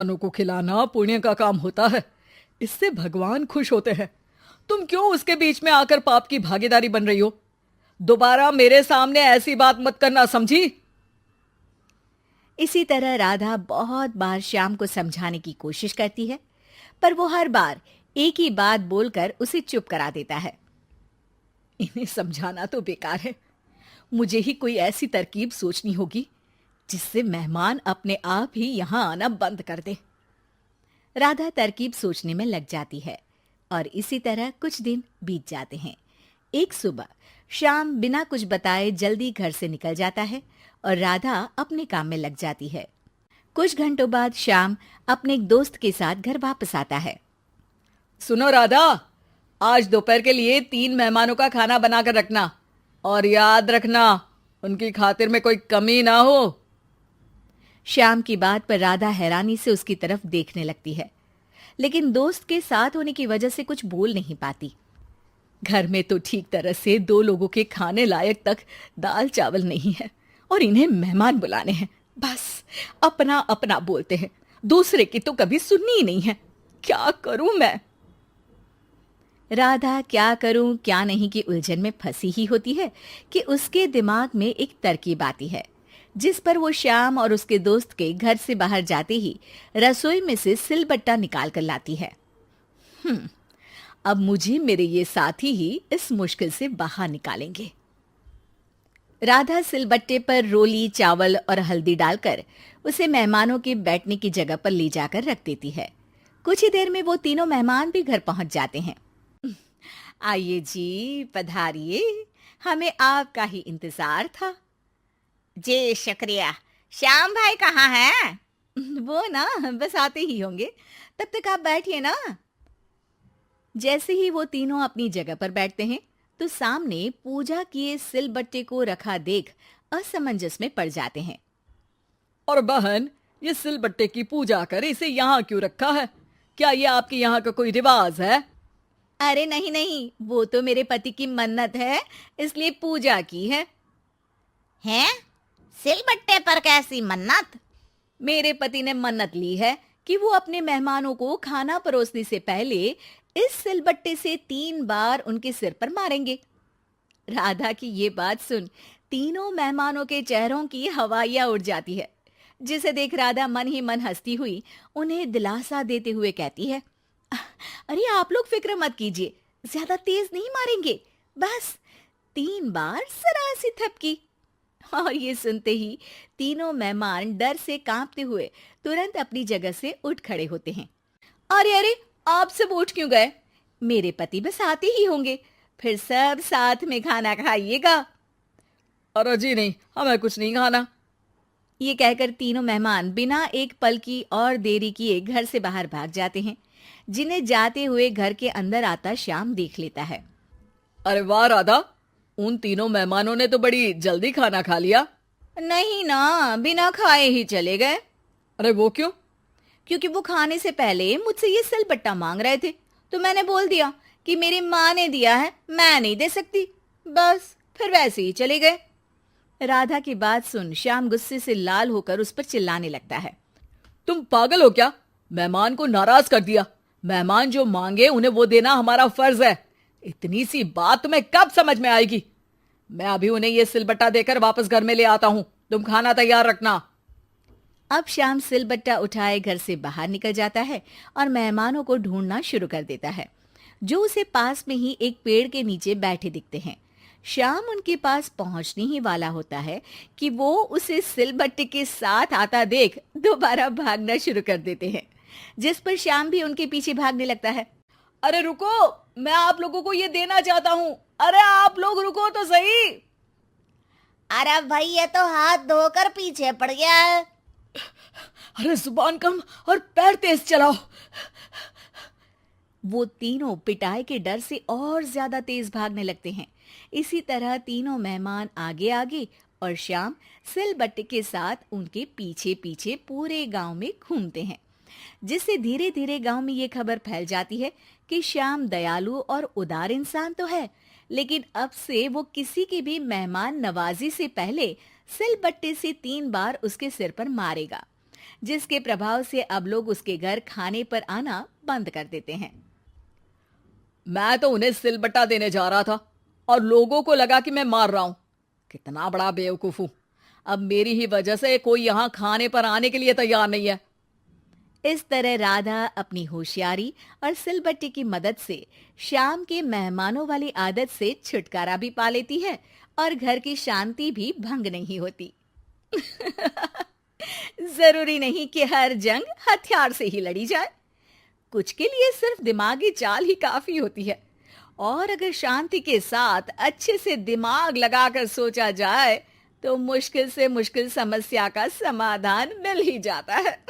मेहमानों को खिलाना पुण्य का काम होता है। इससे भगवान खुश होते हैं। तुम क्यों उसके बीच में आकर पाप की भागीदारी बन रही हो? दोबारा मेरे सामने ऐसी बात मत करना, समझी? इसी तरह राधा बहुत बार श्याम को समझाने की कोशिश करती है, पर वो हर बार एक ही बात बोलकर उसे चुप करा देता है। इन्हें समझाना तो बेकार है। मुझे ही कोई ऐसी तरकीब सोचनी होगी जिससे मेहमान अपने आप ही यहां आना बंद कर दे। राधा तरकीब सोचने में लग जाती है और इसी तरह कुछ दिन बीत जाते हैं। एक सुबह श्याम बिना कुछ बताए जल्दी घर से निकल जाता है और राधा अपने काम में लग जाती है। कुछ घंटों बाद श्याम अपने एक दोस्त के साथ घर वापस आता है। सुनो राधा, आज दोपहर के लिए 3 मेहमानों का खाना बनाकर रखना और याद रखना उनकी खातिर में कोई कमी ना हो। श्याम की बात पर राधा हैरानी से उसकी तरफ देखने लगती है, लेकिन दोस्त के साथ होने की वजह से कुछ बोल नहीं पाती। घर में तो ठीक तरह से 2 लोगों के खाने लायक तक दाल चावल नहीं है और इन्हें मेहमान बुलाने हैं। बस अपना अपना बोलते हैं, दूसरे की तो कभी सुननी ही नहीं है। क्या करूं मैं? राधा क्या करूं क्या नहीं की उलझन में फंसी ही होती है कि उसके दिमाग में एक तरकीब आती है, जिस पर वो श्याम और उसके दोस्त के घर से बाहर जाते ही रसोई में से सिलबट्टा निकाल कर लाती है। अब मुझे मेरे ये साथी ही इस मुश्किल से बाहर निकालेंगे। राधा सिलबट्टे पर रोली, चावल और हल्दी डालकर उसे मेहमानों के बैठने की जगह पर ले जाकर रख देती है। कुछ ही देर में वो तीनों मेहमान भी घर पहुंच जाते हैं। आइए जी, पधारिए, हमें आपका ही इंतजार था। जी शुक्रिया। श्याम भाई कहाँ हैं? वो ना बस आते ही होंगे, तब तक आप बैठिए ना। जैसे ही वो तीनों अपनी जगह पर बैठते हैं तो सामने पूजा किए सिलबट्टे को रखा देख असमंजस में पड़ जाते हैं। और बहन, ये सिलबट्टे की पूजा कर इसे यहाँ क्यों रखा है? क्या ये आपके यहाँ का कोई रिवाज है? अरे नहीं नहीं, वो तो मेरे पति की मन्नत है, इसलिए पूजा की है। हैं? सिलबट्टे पर कैसी मन्नत? मेरे पति ने मन्नत ली है कि वो अपने मेहमानों को खाना परोसने से पहले इस सिलबट्टे से 3 बार उनके सिर पर मारेंगे। राधा की ये बात सुन तीनों मेहमानों के चेहरों की हवाइयां उड़ जाती है, जिसे देख राधा मन ही मन हंसती हुई उन्हें दिलासा देते हुए कहती है, अरे आप लोग फिक्र मत कीजिए, ज्यादा तेज नहीं मारेंगे, बस 3 बार जरा सी थपकी। और ये सुनते ही तीनों मेहमान डर से कांपते हुए तुरंत अपनी जगह से उठ खड़े होते हैं। अरे अरे, आप सब उठ क्यों गए? मेरे पति बस आते ही होंगे, फिर सब साथ में खाना खाइएगा। अरे जी नहीं, हमें कुछ नहीं खाना। ये कहकर तीनों मेहमान बिना एक पल की और देरी किए घर से बाहर भाग जाते हैं, जिन्हें जाते हुए घर के अंदर आता श्याम देख लेता है। अरे वाह राधा, उन तीनों मेहमानों ने तो बड़ी जल्दी खाना खा लिया। नहीं ना, बिना खाए ही चले गए। अरे वो क्यों? क्योंकि वो खाने से पहले मुझसे ये सिलबट्टा मांग रहे थे, तो मैंने बोल दिया कि मेरी माँ ने दिया है, मैं नहीं दे सकती। बस फिर वैसे ही चले गए। राधा की बात सुन श्याम गुस्से से लाल होकर उस पर चिल्लाने लगता है। तुम पागल हो क्या? मेहमान को नाराज कर दिया। मेहमान जो मांगे उन्हें वो देना हमारा फर्ज है। इतनी सी बात तुम्हें कब समझ में आएगी? मैं अभी उन्हें ये सिलबट्टा देकर वापस घर में ले आता हूं। तुम खाना तैयार रखना। अब श्याम सिलबट्टा उठाए घर से बाहर निकल जाता है और मेहमानों को ढूंढना शुरू कर देता है, जो उसे पास में ही एक पेड़ के नीचे बैठे दिखते हैं। श्याम उनके पास पहुंचने ही वाला होता है कि वो उसे सिलबट्टे के साथ आता देख दोबारा भागना शुरू कर देते हैं, जिस पर श्याम भी उनके पीछे भागने लगता है। अरे रुको, मैं आप लोगों को ये देना चाहता हूं। अरे आप लोग रुको तो सही। अरे भाई, ये तो हाथ धोकर पीछे पड़ गया है। अरे जुबान कम और पैर तेज चलाओ। वो तीनों पिटाई के डर से और ज्यादा तेज भागने लगते हैं। इसी तरह तीनों मेहमान आगे आगे और श्याम सिलबट्टे के साथ उनके पीछे पीछे पूरे गांव में घूमते हैं, जिससे धीरे धीरे गांव में ये खबर फैल जाती है कि श्याम दयालु और उदार इंसान तो है, लेकिन अब से वो किसी की भी मेहमान नवाजी से पहले सिलबट्टे से 3 बार उसके सिर पर मारेगा। जिसके प्रभाव से अब लोग उसके घर खाने पर आना बंद कर देते हैं। मैं तो उन्हें सिलबट्टा देने जा रहा था और लोगों को लगा कि मैं मार रहा हूं। कितना बड़ा बेवकूफ हूं। अब मेरी ही वजह से कोई यहां खाने पर आने के लिए तैयार नहीं है। इस तरह राधा अपनी होशियारी और सिलबट्टे की मदद से शाम के मेहमानों वाली आदत से छुटकारा भी पा लेती है और घर की शांति भी भंग नहीं होती। जरूरी नहीं कि हर जंग हथियार से ही लड़ी जाए। कुछ के लिए सिर्फ दिमागी चाल ही काफी होती है, और अगर शांति के साथ अच्छे से दिमाग लगाकर सोचा जाए तो मुश्किल से मुश्किल समस्या का समाधान मिल ही जाता है।